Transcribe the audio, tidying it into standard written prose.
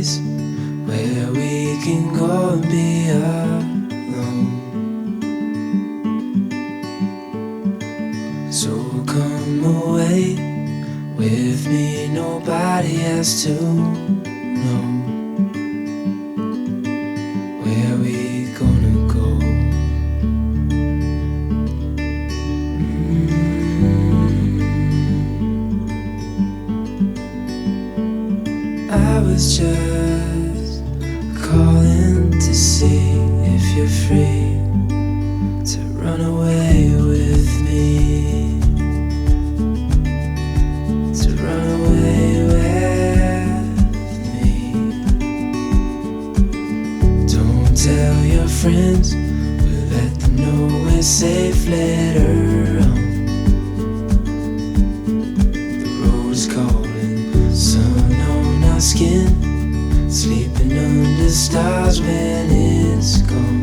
place where we can go and be alone. So come away with me, nobody has to know where we gonna go. I was just calling to see if you're free to run away with me, to run away with me. Don't tell your friends, we'll let them know we're safe later on. The road's calling, sun on our skin, sleeping under stars when it's gone.